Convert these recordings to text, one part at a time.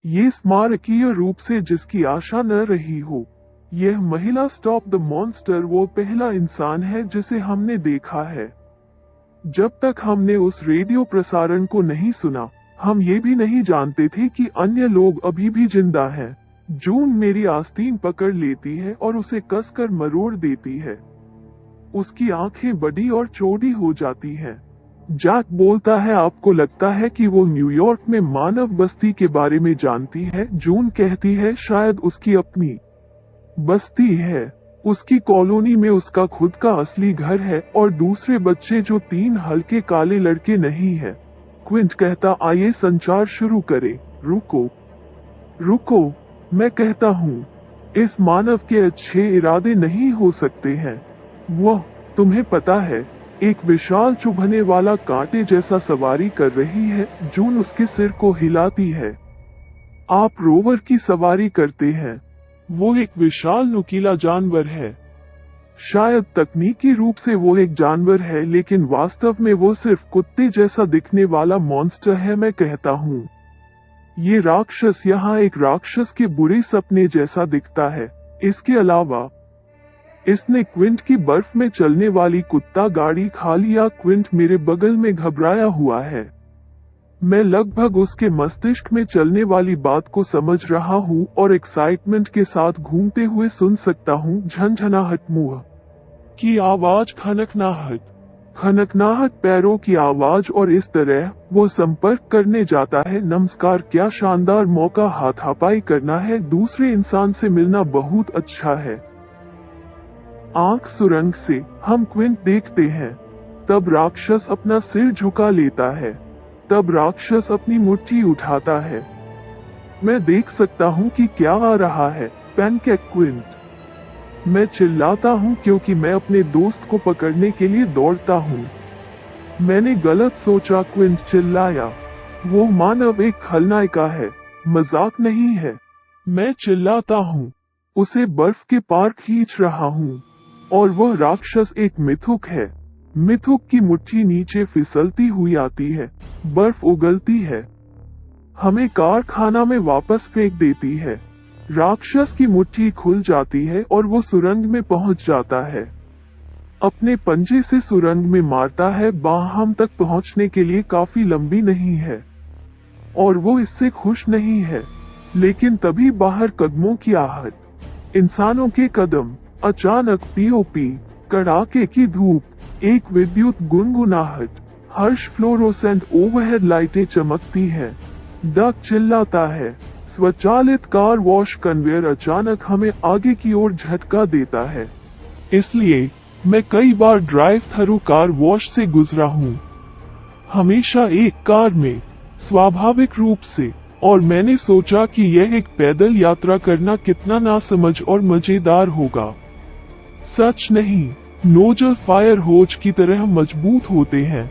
ये स्मारकीय रूप से जिसकी आशा न रही हो। यह महिला स्टॉप द मॉन्स्टर वो पहला इंसान है जिसे हमने देखा है। जब तक हमने उस रेडियो प्रसारण को नहीं सुना, हम ये भी नहीं जानते थे कि अन्य लोग अभी भी जिंदा हैं। जून मेरी आस्तीन पकड़ लेती है और उसे कसकर मरोड़ देती है। उसकी आंखें बड़ी और चौड़ी हो जाती हैं। जैक बोलता है, आपको लगता है कि वो न्यूयॉर्क में मानव बस्ती के बारे में जानती है? जून कहती है, शायद उसकी अपनी बस्ती है। उसकी कॉलोनी में उसका खुद का असली घर है और दूसरे बच्चे जो 3 हल्के काले लड़के नहीं है। क्विंट कहता, आइए संचार शुरू करें। रुको रुको, मैं कहता हूँ, इस मानव के अच्छे इरादे नहीं हो सकते हैं। वह, तुम्हें पता है, एक विशाल चुभने वाला कांटे जैसा सवारी कर रही है। जून उसके सिर को हिलाती है। आप रोवर की सवारी करते हैं। वो एक विशाल नुकीला जानवर है। शायद तकनीकी रूप से वो एक जानवर है, लेकिन वास्तव में वो सिर्फ कुत्ते जैसा दिखने वाला मॉन्स्टर है। मैं कहता हूँ, ये राक्षस यहाँ एक राक्षस के बुरे सपने जैसा दिखता है। इसके अलावा इसने क्विंट की बर्फ में चलने वाली कुत्ता गाड़ी खा लिया। क्विंट मेरे बगल में घबराया हुआ है। मैं लगभग उसके मस्तिष्क में चलने वाली बात को समझ रहा हूँ और एक्साइटमेंट के साथ घूमते हुए सुन सकता हूँ। झनझनाहट, मुंह की आवाज, खनकनाहट पैरों की आवाज, और इस तरह वो संपर्क करने जाता है। नमस्कार, क्या शानदार मौका, हाथापाई करना है, दूसरे इंसान से मिलना बहुत अच्छा है। आंख सुरंग से हम क्विंट देखते हैं। तब राक्षस अपना सिर झुका लेता है। तब राक्षस अपनी मुट्ठी उठाता है। मैं देख सकता हूँ कि क्या आ रहा है। Pancake Quint. मैं चिल्लाता हूँ क्योंकि मैं अपने दोस्त को पकड़ने के लिए दौड़ता हूँ। मैंने गलत सोचा, क्विंट चिल्लाया। वो मानव एक खलनायिका है, मजाक नहीं है। मैं चिल्लाता हूँ, उसे बर्फ के पार खींच रहा हूँ। और वह राक्षस एक मिथुक है। मिथुक की मुट्ठी नीचे फिसलती हुई आती है। बर्फ उगलती है, हमें कारखाना में वापस फेंक देती है। राक्षस की मुट्ठी खुल जाती है और वो सुरंग में पहुंच जाता है। अपने पंजे से सुरंग में मारता है। बाह हम तक पहुंचने के लिए काफी लंबी नहीं है और वो इससे खुश नहीं है। लेकिन तभी बाहर कदमों की आहट, इंसानों के कदम। अचानक पीओपी, कड़ाके की धूप, एक विद्युत गुनगुनाहट, हर्ष, फ्लोरोसेंट ओवरहेड लाइटें चमकती हैं। डक चिल्लाता है। स्वचालित कार वॉश कन्वेयर अचानक हमें आगे की ओर झटका देता है। इसलिए मैं कई बार ड्राइव थ्रू कार वॉश से गुजरा हूँ, हमेशा एक कार में, स्वाभाविक रूप से। और मैंने सोचा कि यह एक पैदल यात्रा करना कितना नासमझ और मजेदार होगा। सच नहीं, नोजल फायर होज की तरह मजबूत होते हैं।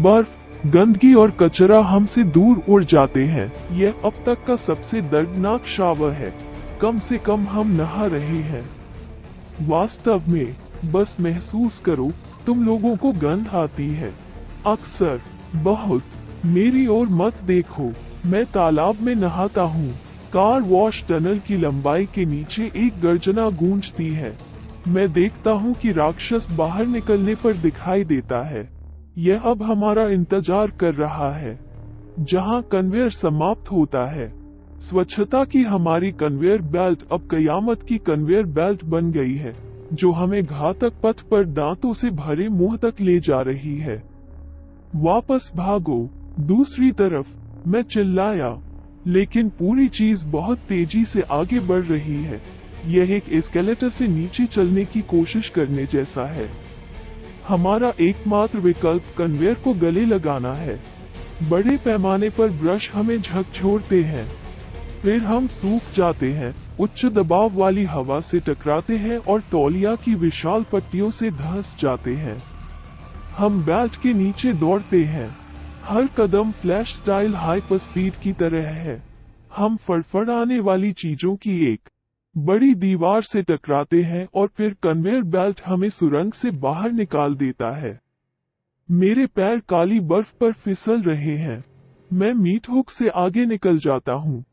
बर्फ, गंदगी और कचरा हमसे दूर उड़ जाते हैं। यह अब तक का सबसे दर्दनाक शावर है। कम से कम हम नहा रहे हैं। वास्तव में, बस महसूस करो, तुम लोगों को गंध आती है। अक्सर, बहुत। मेरी ओर मत देखो, मैं तालाब में नहाता हूँ। कार वॉश टनल की लंबाई के नीचे एक गर्जना गूंजती है। मैं देखता हूँ कि राक्षस बाहर निकलने पर दिखाई देता है। यह अब हमारा इंतजार कर रहा है। जहाँ कन्वेयर समाप्त होता है, स्वच्छता की हमारी कन्वेयर बेल्ट अब कयामत की कन्वेयर बेल्ट बन गई है, जो हमें घातक पथ पर दांतों से भरे मुंह तक ले जा रही है। वापस भागो। दूसरी तरफ, मैं चिल्लाया, लेकिन पूरी चीज बहुत तेजी से आगे बढ़ रही है। यह एक एस्केलेटर से नीचे चलने की कोशिश करने जैसा है। हमारा एकमात्र विकल्प कन्वेयर को गले लगाना है। बड़े पैमाने पर ब्रश हमें झकझोरते हैं, फिर हम सूख जाते हैं, उच्च दबाव वाली हवा से टकराते हैं और तौलिया की विशाल पट्टियों से धंस जाते हैं। हम बेल्ट के नीचे दौड़ते हैं। हर कदम फ्लैश स्टाइल हाइपर स्पीड की तरह है। हम फड़फड़ाने वाली चीजों की एक बड़ी दीवार से टकराते हैं और फिर कन्वेयर बेल्ट हमें सुरंग से बाहर निकाल देता है। मेरे पैर काली बर्फ पर फिसल रहे हैं। मैं मीट हुक से आगे निकल जाता हूँ।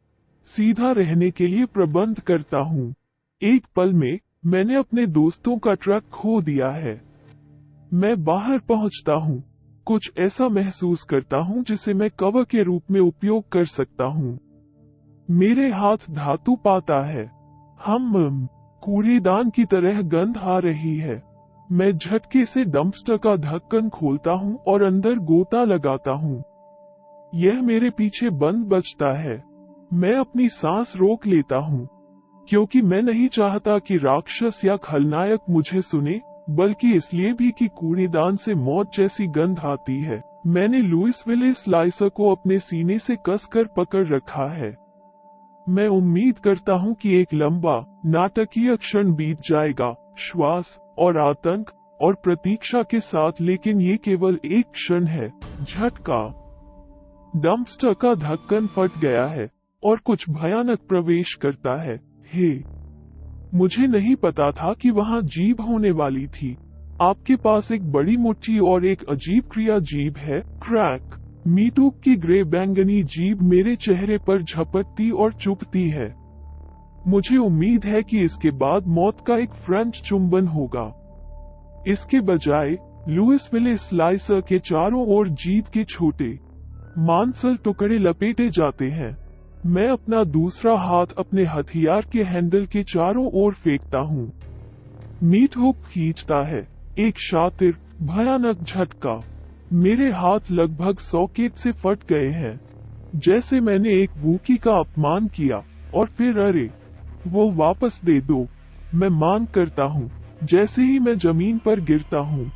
सीधा रहने के लिए प्रबंध करता हूँ। एक पल में मैंने अपने दोस्तों का ट्रक खो दिया है। मैं बाहर पहुंचता हूँ, कुछ ऐसा महसूस करता हूँ जिसे मैं कवर के रूप में उपयोग कर सकता हूँ। मेरे हाथ धातु पाता है। हम कूड़ेदान की तरह गंध आ रही है। मैं झटके से डंपस्टर का ढक्कन खोलता हूँ और अंदर गोता लगाता हूँ। यह मेरे पीछे बंद बजता है। मैं अपनी सांस रोक लेता हूँ, क्योंकि मैं नहीं चाहता कि राक्षस या खलनायक मुझे सुने, बल्कि इसलिए भी कि कूड़ेदान से मौत जैसी गंध आती है। मैंने लुइस विले स्लाइसर को अपने सीने से कसकर पकड़ रखा है। मैं उम्मीद करता हूँ कि एक लंबा नाटकीय क्षण बीत जाएगा, श्वास और आतंक और प्रतीक्षा के साथ, लेकिन ये केवल एक क्षण है। झटका। डंपस्टर का ढक्कन फट गया है और कुछ भयानक प्रवेश करता है। हे, मुझे नहीं पता था कि वहाँ जीभ होने वाली थी। आपके पास एक बड़ी मुट्ठी और एक अजीब क्रिया जीभ है। क्रैक। मीटूक की ग्रे बैंगनी जीभ मेरे चेहरे पर झपटती और चुभती है। मुझे उम्मीद है कि इसके बाद मौत का एक फ्रेंच चुंबन होगा। इसके बजाय लुइस विले स्लाइसर के चारों ओर जीभ के छोटे मांसल टुकड़े लपेटे जाते हैं। मैं अपना दूसरा हाथ अपने हथियार के हैंडल के चारों ओर फेंकता हूँ। मीट हुक खींचता है। एक शातिर भयानक झटका। मेरे हाथ लगभग सॉकेट से फट गए हैं, जैसे मैंने एक वूकी का अपमान किया। और फिर अरे, वो वापस दे दो, मैं मांग करता हूँ जैसे ही मैं जमीन पर गिरता हूँ।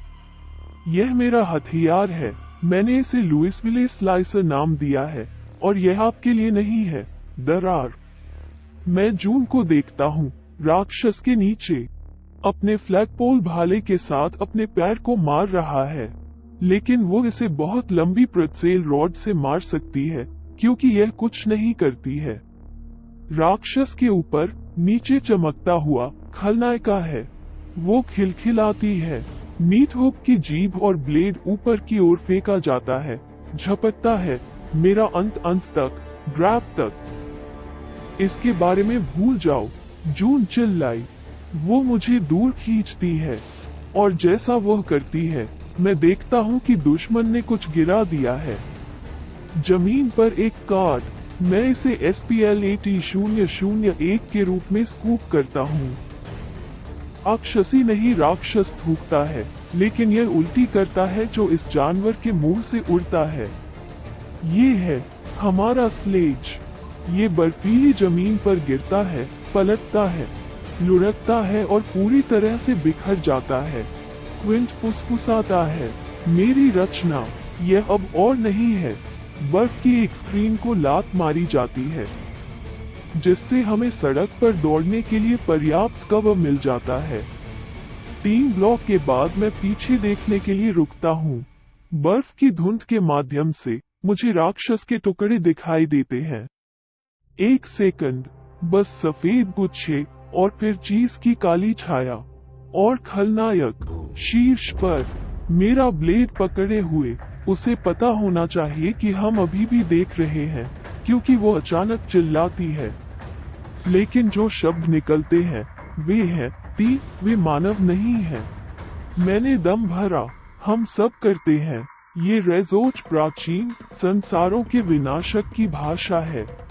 यह मेरा हथियार है। मैंने इसे लुइस विले स्लाइसर नाम दिया है, और यह आपके लिए नहीं है। दरार। मैं जून को देखता हूँ, राक्षस के नीचे अपने फ्लैगपोल भाले के साथ अपने पैर को मार रहा है, लेकिन वो इसे बहुत लंबी प्रेट्जेल रॉड से मार सकती है, क्योंकि यह कुछ नहीं करती है। राक्षस के ऊपर नीचे चमकता हुआ खलनायिका है। वो खिलखिलाती है। मीट हुक की जीभ और ब्लेड ऊपर की ओर फेंका जाता है, झपटता है। मेरा अंत तक, ग्रैब तक। इसके बारे में भूल जाओ, जून चिल्लाई। वो मुझे दूर खींचती है, और जैसा वह करती है, मैं देखता हूँ कि दुश्मन ने कुछ गिरा दिया है। जमीन पर एक कार्ड। मैं इसे SPLAT001 के रूप में स्कूप करता हूँ। राक्षसी नहीं, राक्षस थूकता है, लेकिन यह उल्टी करता है जो इस जानवर के मुंह से उड़ता है। ये है हमारा स्लेज। ये बर्फीली जमीन पर गिरता है, पलटता है, लुढ़कता है और पूरी तरह से बिखर जाता है। क्विंट फुसफुसाता है, मेरी रचना यह अब और नहीं है। बर्फ की एक स्क्रीन को लात मारी जाती है, जिससे हमें सड़क पर दौड़ने के लिए पर्याप्त कवर मिल जाता है। 3 ब्लॉक के बाद मैं पीछे देखने के लिए रुकता हूँ। बर्फ की धुंध के माध्यम से मुझे राक्षस के टुकड़े दिखाई देते हैं। 1 सेकंड, बस सफेद गुच्छे और फिर चीज की काली छाया, और खलनायक शीर्ष पर, मेरा ब्लेड पकड़े हुए। उसे पता होना चाहिए कि हम अभी भी देख रहे हैं, क्योंकि वो अचानक चिल्लाती है। लेकिन जो शब्द निकलते हैं वे हैं ती, वे मानव नहीं हैं। मैंने दम भरा। हम सब करते हैं। ये रेजोच प्राचीन संसारों के विनाशक की भाषा है।